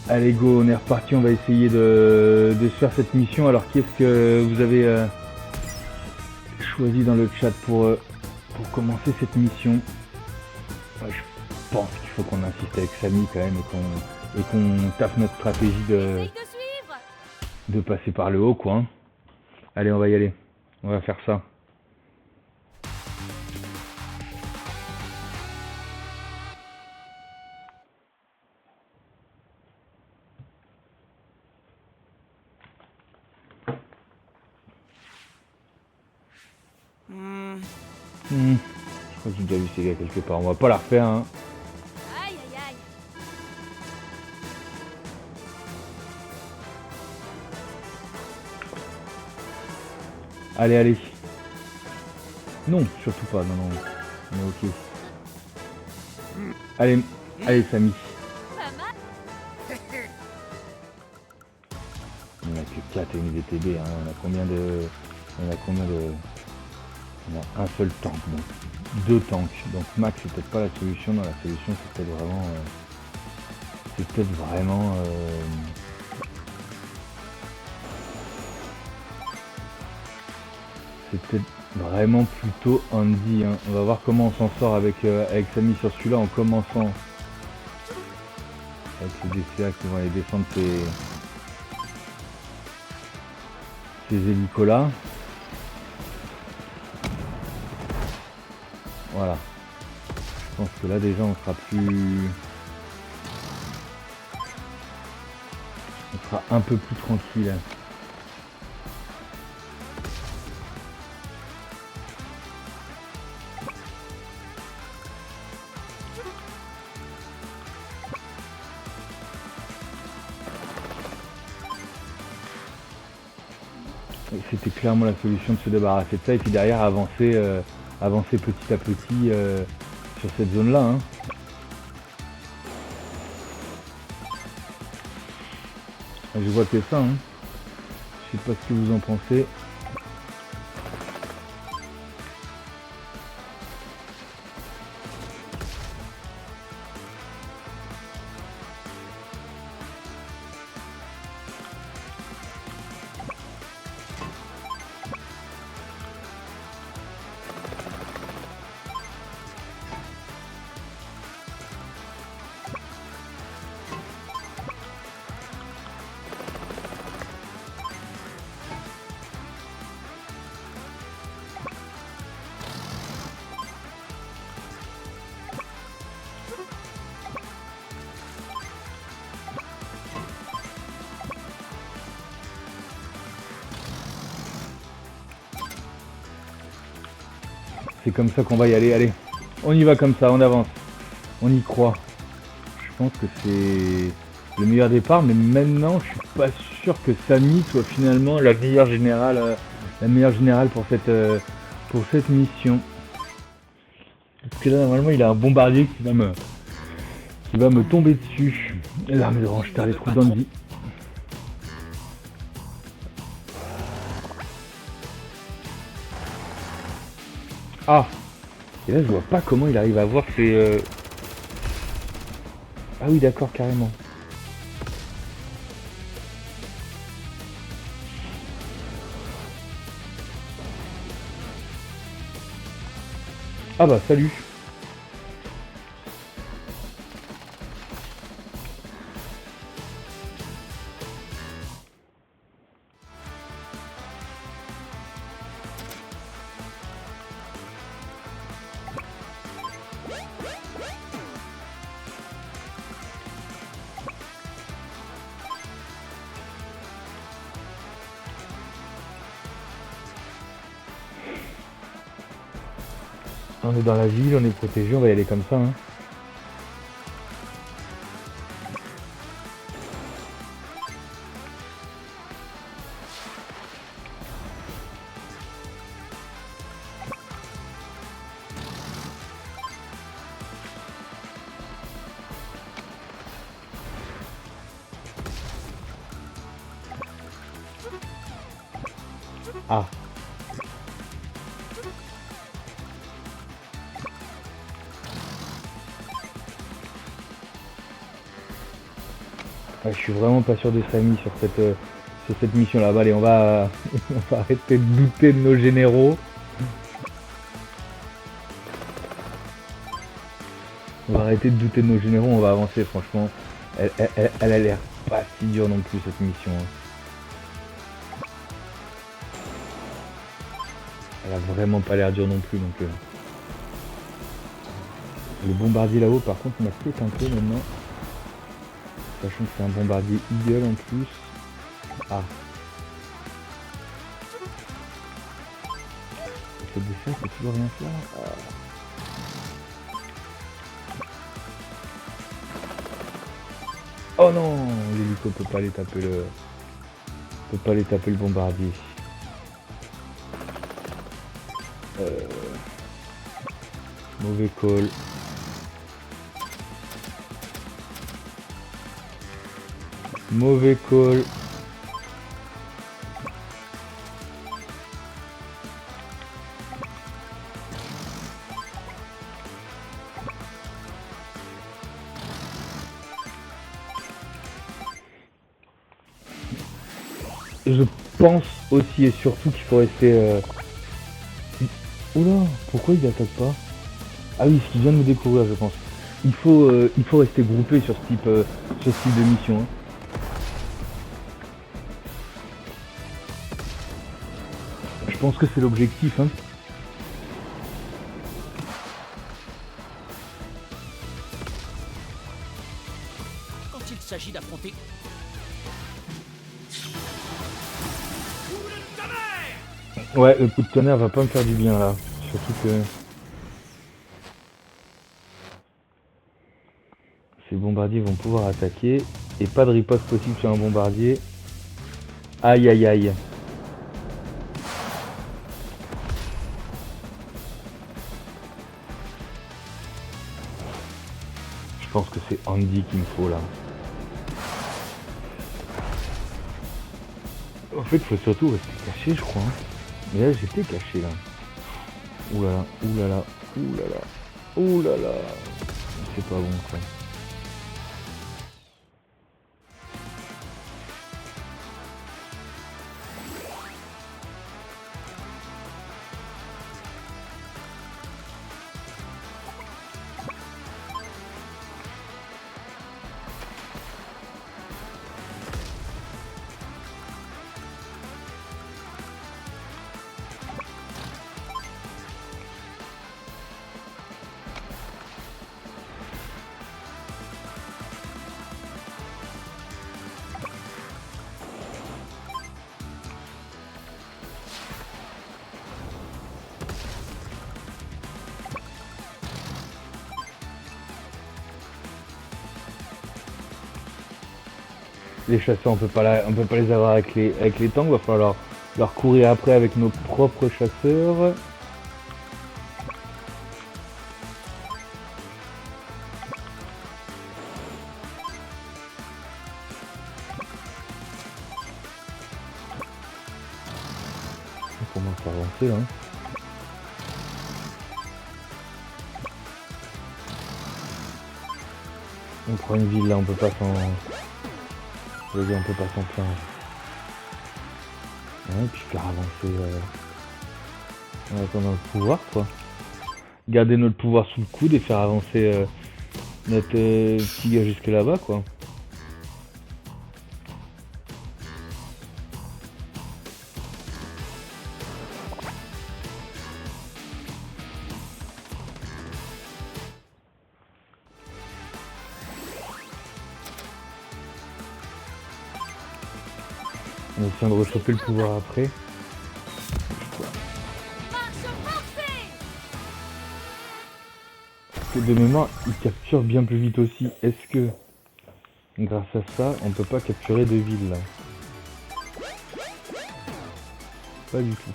Allez go, on est reparti, on va essayer de se faire cette mission. Alors qu'est-ce que vous avez choisi dans le chat pour commencer cette mission? Ouais, je pense qu'il faut qu'on insiste avec Samy quand même et qu'on tape notre stratégie de passer par le haut quoi. Hein. Allez, on va y aller, on va faire ça. Je crois que j'ai déjà vu ces gars quelque part, on va pas la refaire hein. Aïe aïe aïe. Allez, allez. Non, surtout pas, non, non. On est ok. Allez, allez Samy. Pas mal. On a que 4 NVTB, hein. On a combien de... On a un seul tank, donc 2 tanks. Donc max c'est peut-être pas la solution, non la solution c'est peut-être vraiment... c'est peut-être vraiment... c'est peut-être vraiment plutôt Andy. Hein. On va voir comment on s'en sort avec Samy sur celui-là en commençant. Avec les DCA qui vont aller descendre ces hélicos là. Voilà. Je pense que là déjà on sera plus... On sera un peu plus tranquille. C'était clairement la solution de se débarrasser de ça et puis derrière avancer, avancer petit à petit sur cette zone là. Hein. Je vois que ça. Hein. Je sais pas ce que vous en pensez. C'est comme ça qu'on va y aller, allez. On y va comme ça, on avance. On y croit. Je pense que c'est le meilleur départ, mais maintenant je suis pas sûr que Samy soit finalement la meilleure générale pour cette mission. Parce que là normalement il a un bombardier qui va me tomber dessus. L'arme de range-terre, les trous d'Andy. Ah! Et là je vois pas comment il arrive à voir ses... Ah oui d'accord, carrément. Ah bah salut. On est dans la ville, on est protégé, on va y aller comme ça. Hein. Ah. Ouais, je suis vraiment pas sûr de Samy sur cette mission là. Bah, allez, on va, on va arrêter de douter de nos généraux. On va arrêter de douter de nos généraux, on va avancer franchement. Elle a l'air pas si dure non plus cette mission. Hein. Elle a vraiment pas l'air dure non plus donc. Le bombardier là-haut par contre m'inquiète un peu maintenant. Sachant que c'est un bombardier Eagle en plus. Ah. Ce dessin c'est toujours rien faire. Ah. Oh non, l'hélico peut pas aller taper le bombardier. Mauvais call. Mauvais call. Je pense aussi et surtout qu'il faut rester... Oula, pourquoi il attaque pas? Ah oui, ce qu'il vient de me découvrir, je pense. Il faut rester groupé sur ce type de mission. Hein. Je pense que c'est l'objectif. Hein. Quand il s'agit d'affronter... Ouais, le coup de tonnerre va pas me faire du bien là. Surtout que... Ces bombardiers vont pouvoir attaquer. Et pas de riposte possible sur un bombardier. Aïe aïe aïe. Je pense que c'est Andy qu'il me faut là. En fait, il faut surtout rester caché, je crois. Hein. Mais là, j'étais caché là. Oulala, oulala, oulala, oulala. C'est pas bon quoi. Les chasseurs, on peut pas les avoir avec les tanks, va falloir leur courir après avec nos propres chasseurs. On commence à avancer là. On prend une ville là, on peut pas s'en... Je veux dire, on peut pas s'en plaindre. Ouais, puis faire avancer... en attendant le pouvoir quoi. Garder notre pouvoir sous le coude et faire avancer notre petit gars jusque là-bas quoi. On essaie de rechoper le pouvoir après. Parce que de mémoire, il capture bien plus vite aussi. Est-ce que, grâce à ça, on peut pas capturer de villes là? Pas du tout.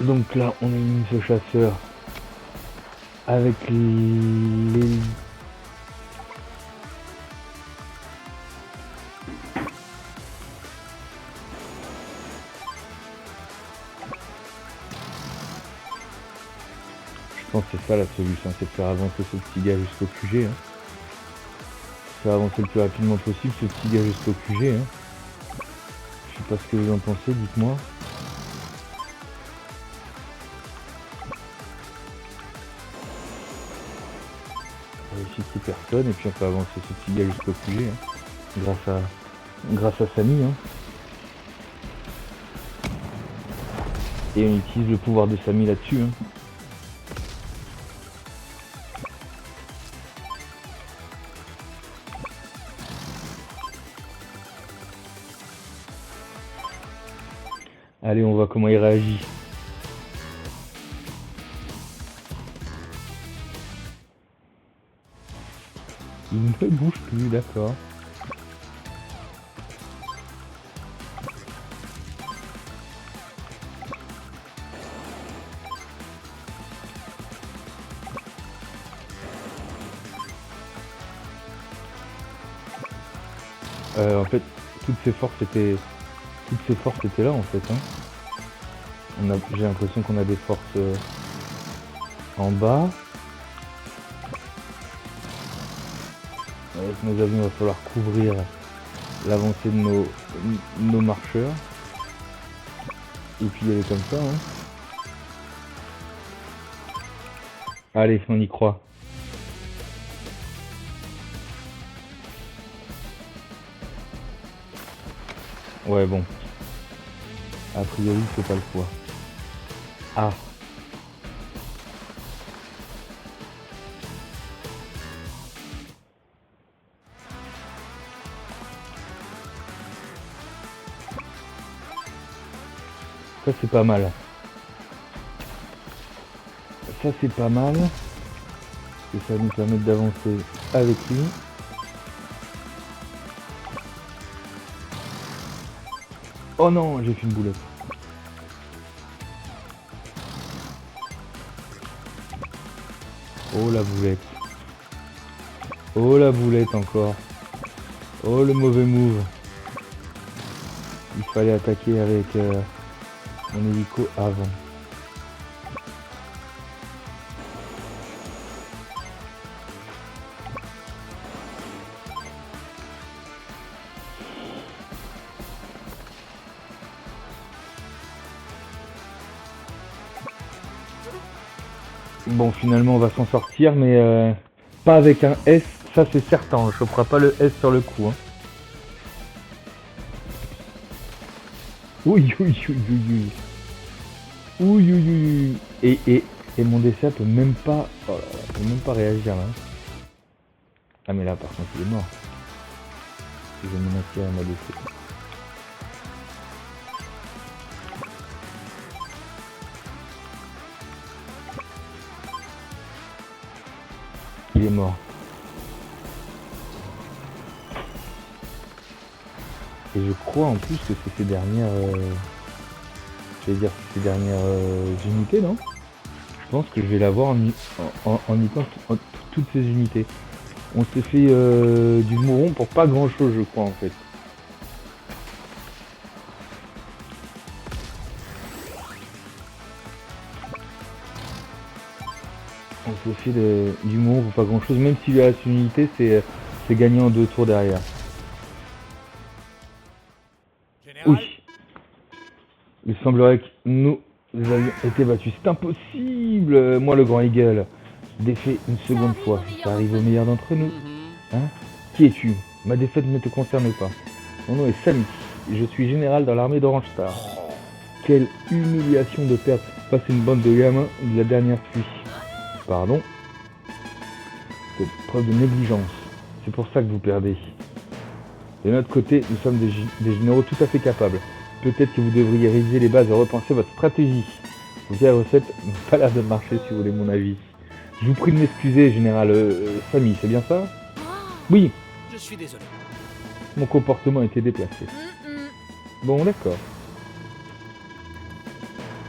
Donc là, on a mis ce chasseur avec pense que c'est ça la solution, c'est de faire avancer ce petit gars jusqu'au QG. Hein. Faire avancer le plus rapidement possible ce petit gars jusqu'au QG. Hein. Je sais pas ce que vous en pensez, dites-moi. On va vérifier qu'il y ait personne et puis on fait avancer ce petit gars jusqu'au QG. Hein. Grâce à Samy. Hein. Et on utilise le pouvoir de Samy là-dessus. Hein. Allez, on voit comment il réagit. Il ne bouge plus, d'accord. En fait, toutes ces forces étaient là en fait. Hein. J'ai l'impression qu'on a des forces en bas. Avec nos avions, il va falloir couvrir l'avancée de nos marcheurs. Et puis y aller comme ça. Hein. Allez, on y croit. Ouais, bon. A priori, c'est pas le choix. Ah. Ça, c'est pas mal. Ça, c'est pas mal. Et ça va nous permettre d'avancer avec lui. Oh non, j'ai fait une boulette. Oh la boulette. Oh la boulette encore. Oh le mauvais move. Il fallait attaquer avec mon hélico avant. Bon, finalement on va s'en sortir, mais pas avec un S, ça c'est certain, on ne chopera pas le S sur le coup. Hein. Oui, oui, oui, oui, oui. Oui, oui, oui. Et mon DCA peut même pas, oh là là, peut même pas réagir là. Ah mais là par contre il est mort. Je vais menacer à ma DCA. Il est mort. Et je crois en plus que c'est ses dernières... j'allais dire ses dernières unités, non? Je pense que je vais l'avoir en niquant toutes ces unités. On s'est fait du mouron pour pas grand chose, je crois en fait. On s'est fait du mouron pour pas grand chose, même s'il a cette unité, c'est gagné en 2 tours derrière. Oui. Il semblerait que nous avions été battus. C'est impossible. Moi, le grand Eagle, défait une seconde fois. Ça arrive au meilleur d'entre nous. Hein? Qui es-tu? Ma défaite ne te concerne pas. Mon nom est Samy. Je suis général dans l'armée d'Orange Star. Quelle humiliation de perdre face à une bande de gamins de la dernière pluie. Pardon. C'est preuve de négligence. C'est pour ça que vous perdez. De notre côté, nous sommes des généraux tout à fait capables. Peut-être que vous devriez réviser les bases et repenser votre stratégie. Vos vieilles recettes n'ont pas l'air de marcher si vous voulez mon avis. Je vous prie de m'excuser, général Samy, c'est bien ça? Oui. Je suis désolé. Mon comportement a été déplacé. Bon, d'accord.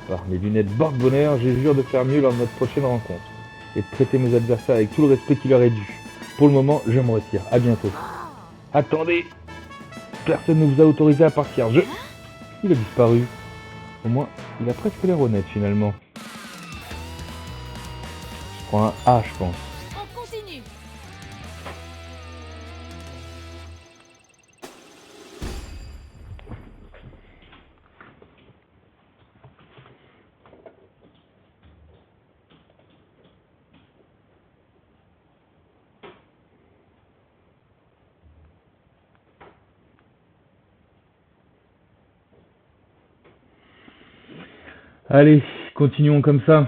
Par mes lunettes porte-bonheur, je jure de faire mieux lors de notre prochaine rencontre. Et de traiter mes adversaires avec tout le respect qui leur est dû. Pour le moment, je me retire. À bientôt. Attendez. Personne ne vous a autorisé à partir. Il a disparu. Au moins, il a presque l'air honnête finalement. Je prends un A, je pense. On continue. Allez, continuons comme ça.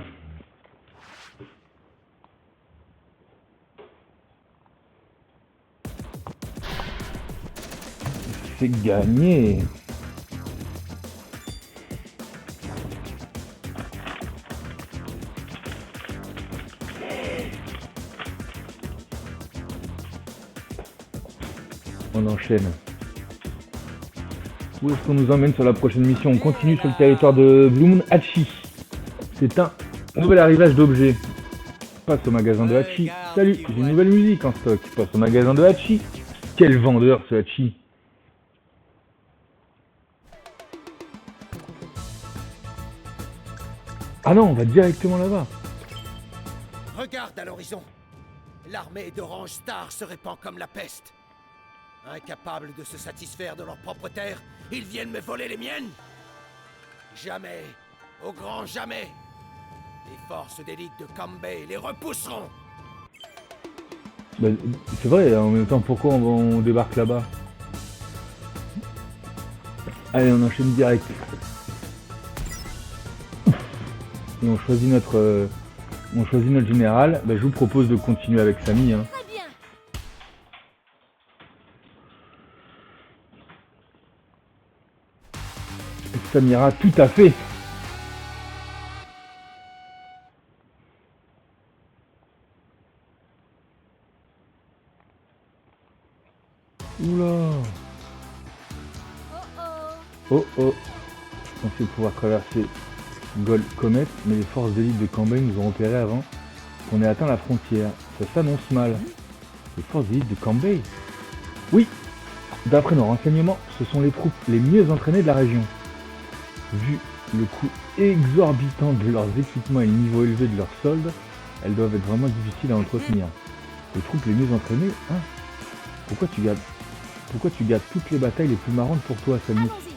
C'est gagné. On enchaîne. Où est-ce qu'on nous emmène sur la prochaine mission? On continue sur le territoire de Blue Moon Hachi. C'est un nouvel arrivage d'objets. Passe au magasin de Hachi. Salut, j'ai une nouvelle musique en stock. Passe au magasin de Hachi. Quel vendeur ce Hachi. Ah non, on va directement là-bas. Regarde à l'horizon. L'armée d'Orange Star se répand comme la peste. Incapables de se satisfaire de leur propre terre, ils viennent me voler les miennes. Jamais, au grand jamais, les forces d'élite de Kambei les repousseront. Bah, c'est vrai, en même temps, pourquoi on débarque là-bas? Allez, on enchaîne direct. Et on choisit notre général. Bah, je vous propose de continuer avec Samy. Hein. Très bien. Ça m'ira tout à fait. Oula. Oh oh. Oh oh. Je pensais pouvoir traverser Gold Comet, mais les forces d'élite de Kambei nous ont repérés avant qu'on ait atteint la frontière. Ça s'annonce mal. Les forces d'élite de Kambei? Oui. D'après nos renseignements, ce sont les troupes les mieux entraînées de la région. Vu le coût exorbitant de leurs équipements et le niveau élevé de leurs soldes, elles doivent être vraiment difficiles à entretenir. Les troupes les mieux entraînées, hein? Pourquoi tu gardes toutes les batailles les plus marrantes pour toi, Samy? Allons-y.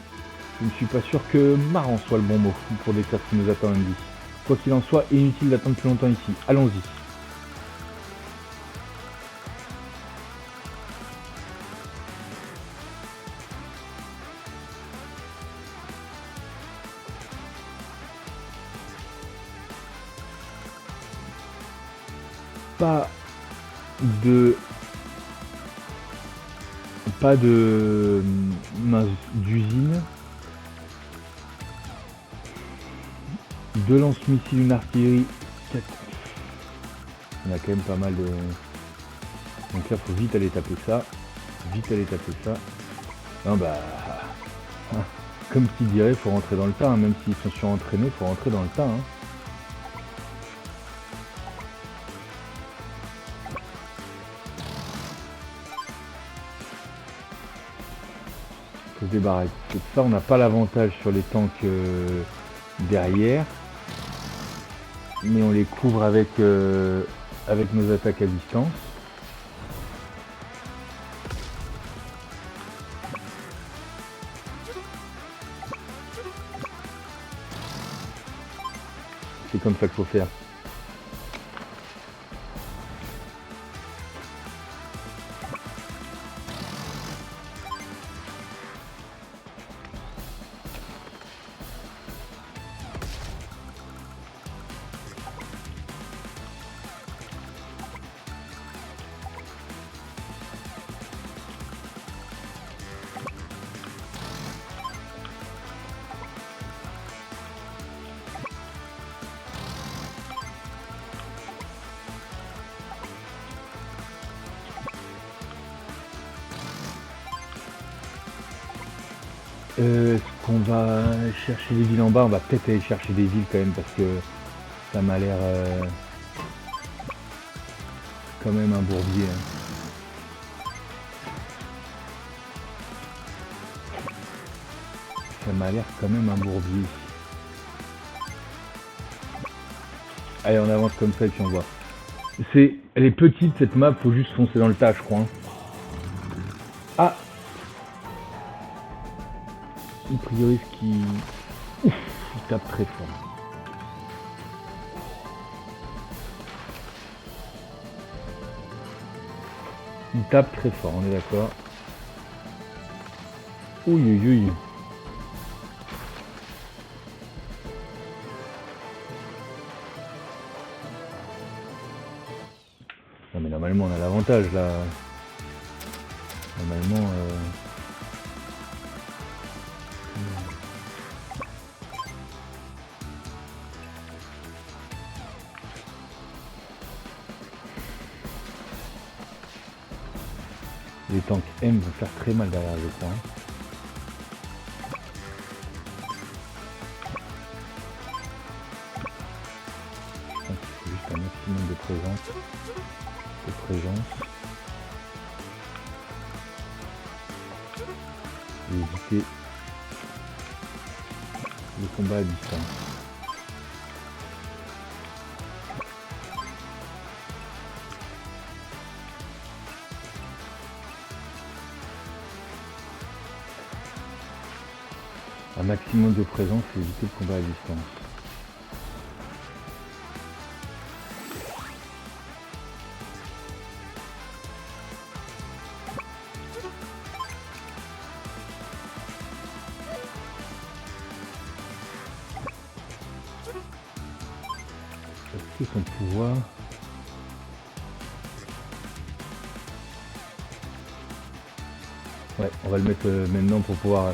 Je ne suis pas sûr que marrant soit le bon mot pour décrire ce qui nous attend lundi. Quoi qu'il en soit, inutile d'attendre plus longtemps ici. Allons-y. Pas de mince, d'usine. 2 lance-missiles, une artillerie, 4. On a quand même pas mal de... Donc là, faut vite aller taper ça. Non bah... Comme qui dirait, faut rentrer dans le tas. Hein. Même s'ils sont surentraînés, faut rentrer dans le tas. Hein. Faut se débarrasser de ça. On n'a pas l'avantage sur les tanks derrière. Mais on les couvre avec nos attaques à distance. C'est comme ça qu'il faut faire. Est-ce qu'on va chercher les villes en bas? On va peut-être aller chercher des villes quand même parce que ça m'a l'air quand même un bourbier. Hein. Ça m'a l'air quand même un bourbier. Allez, on avance comme ça et puis on voit. Elle est petite cette map, faut juste foncer dans le tas, je crois. Hein. Ah, il priorise qui... Ouf, il tape très fort. Il tape très fort, on est d'accord. Ouïe, ouïe, ouïe. Non mais normalement on a l'avantage là. Normalement... Les tanks M vont faire très mal derrière, je crois. Hein. Je pense qu'il faut juste un maximum de présence. Et éviter le combat à distance. Un maximum de présence et éviter le combat à distance. Est-ce que son pouvoir... Ouais, on va le mettre maintenant pour pouvoir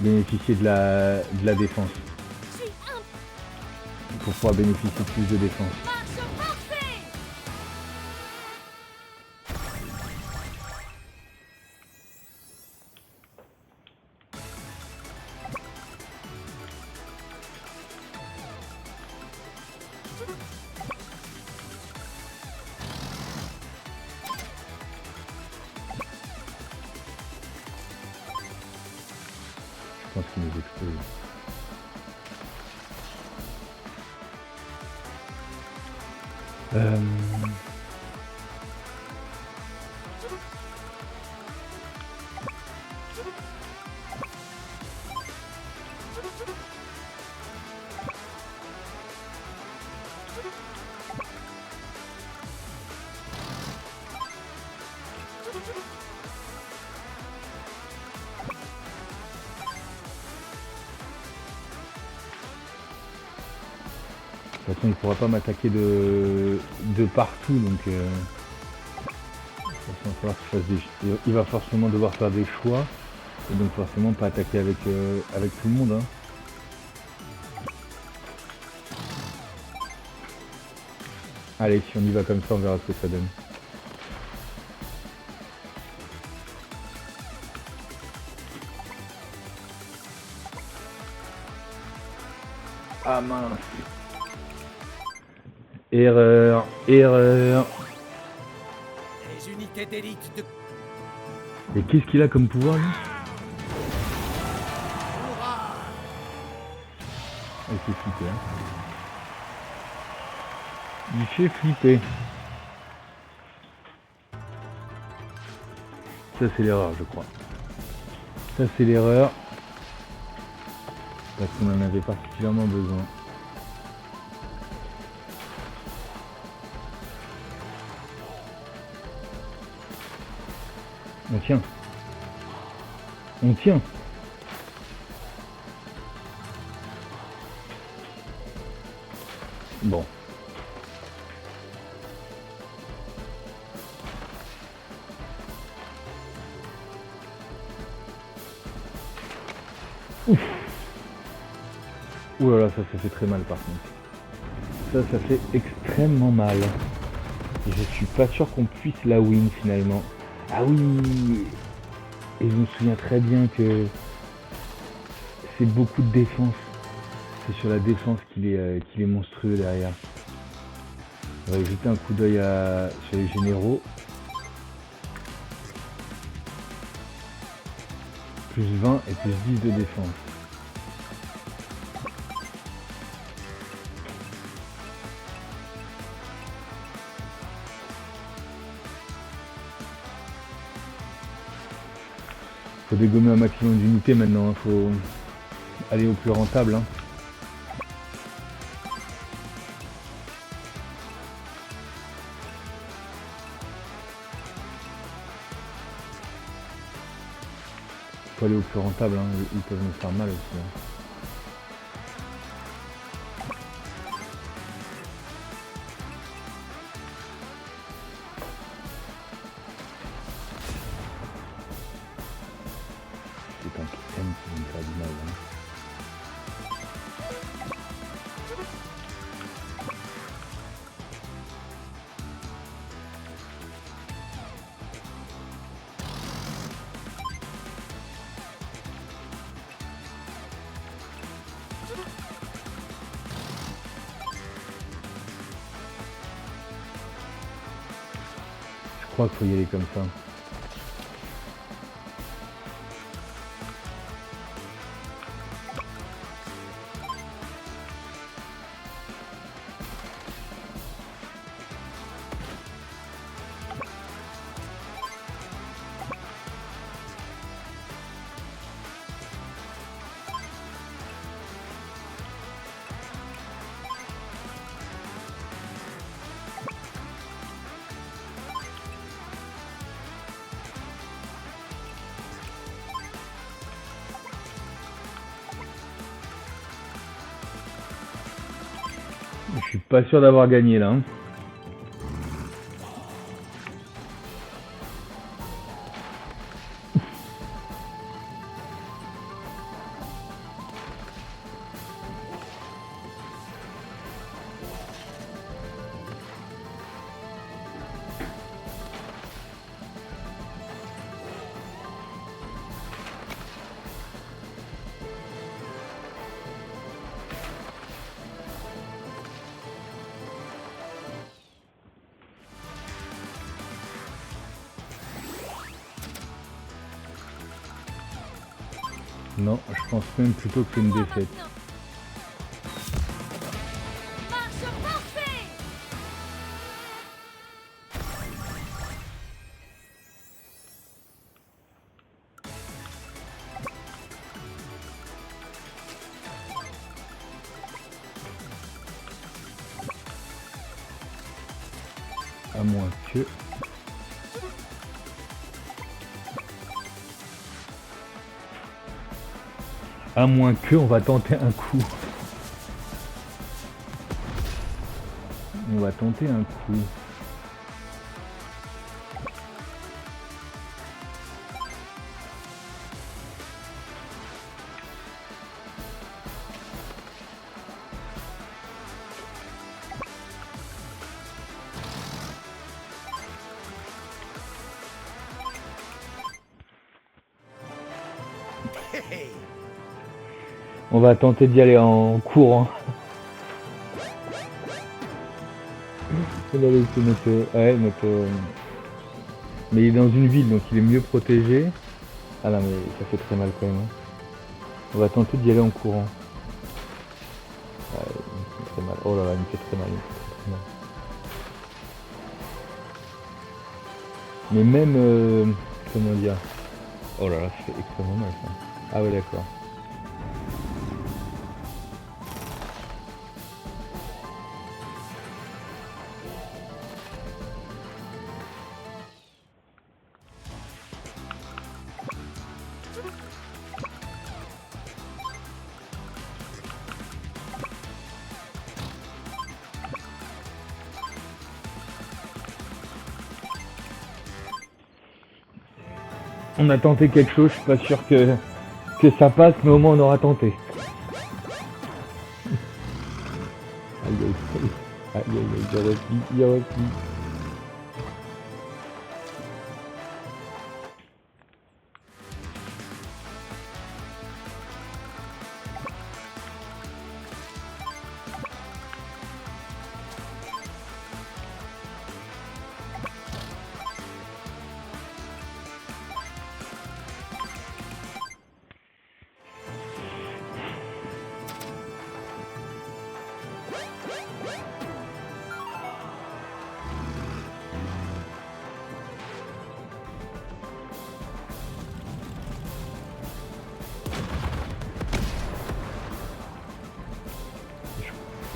bénéficier de la défense. Pour pouvoir bénéficier de plus de défense. Je pense qu'il nous explose. De toute façon, il ne pourra pas m'attaquer de partout, donc il va forcément devoir faire des choix, et donc forcément pas attaquer avec tout le monde. Hein. Allez, si on y va comme ça, on verra ce que ça donne. Ah mince. Erreur. Les unités d'élite de... Et qu'est-ce qu'il a comme pouvoir lui? Il fait flipper. Hein. Il fait flipper. Ça c'est l'erreur je crois. Ça c'est l'erreur. Parce qu'on en avait particulièrement besoin. On tient. On tient. Bon. Ouf. Ouh là là, ça fait très mal par contre. Ça fait extrêmement mal. Et je suis pas sûr qu'on puisse la win finalement. Ah oui. Et je me souviens très bien que c'est beaucoup de défense. C'est sur la défense qu'il est monstrueux derrière. On va jeter un coup d'œil sur les généraux. Plus 20 et plus 10 de défense. dégommer un maximum d'unités maintenant, il faut aller au plus rentable. Hein. Faut aller au plus rentable, hein. Ils peuvent me faire mal aussi. Hein. C'est un totem qui va me faire du mal. Hein. Je crois qu'il faut y aller comme ça. Je suis pas sûr d'avoir gagné là. Hein. Non, je pense même plutôt que c'est une défaite. Marche forcée. À moins que... À moins que, on va tenter un coup. On va tenter un coup. On va tenter d'y aller en courant. On va laisser notre... Ouais, mais il est dans une ville, donc il est mieux protégé. Ah non, mais ça fait très mal quand même. Hein. On va tenter d'y aller en courant. Ouais, il me fait très mal. Oh là là, il me fait très mal. Il me fait très, très mal. Mais même... comment dire... Oh là là, ça fait extrêmement mal ça. Ah ouais, d'accord. On a tenté quelque chose, je suis pas sûr que ça passe, mais au moins on aura tenté. Aïe aïe aïe, aïe aïe aïe, il replie.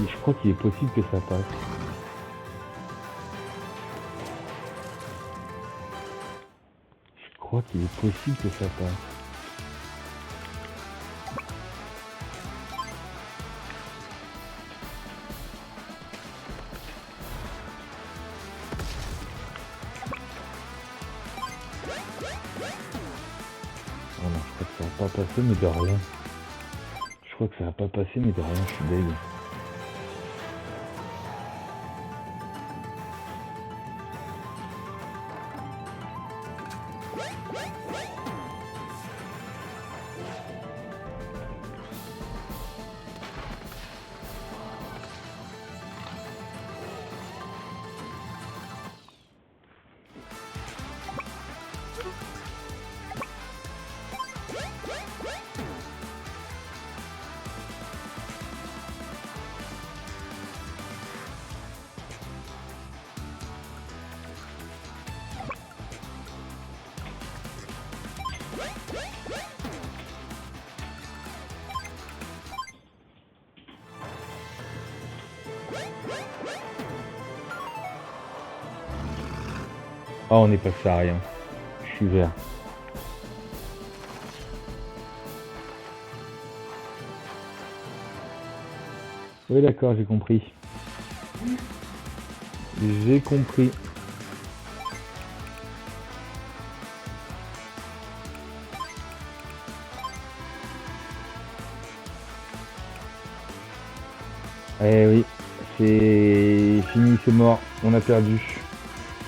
Je crois qu'il est possible que ça passe. Je crois qu'il est possible que ça passe. Oh non, je crois que ça va pas passer, mais de rien. Je crois que ça va pas passer, mais de rien, je suis deg. Ah, on est passé à rien. Je suis vert. Oui, d'accord, j'ai compris. J'ai compris. Eh oui, c'est fini, c'est mort. On a perdu.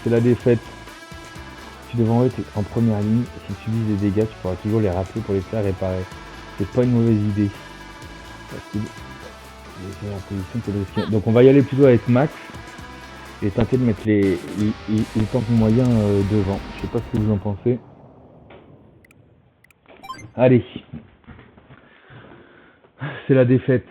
C'est la défaite. Tu devrais être en première ligne. Si tu vises des dégâts, tu pourras toujours les rappeler pour les faire réparer. C'est pas une mauvaise idée. La position que donc on va y aller plutôt avec Max et tenter de mettre les tanks moyens devant. Je sais pas ce que vous en pensez. Allez. C'est la défaite.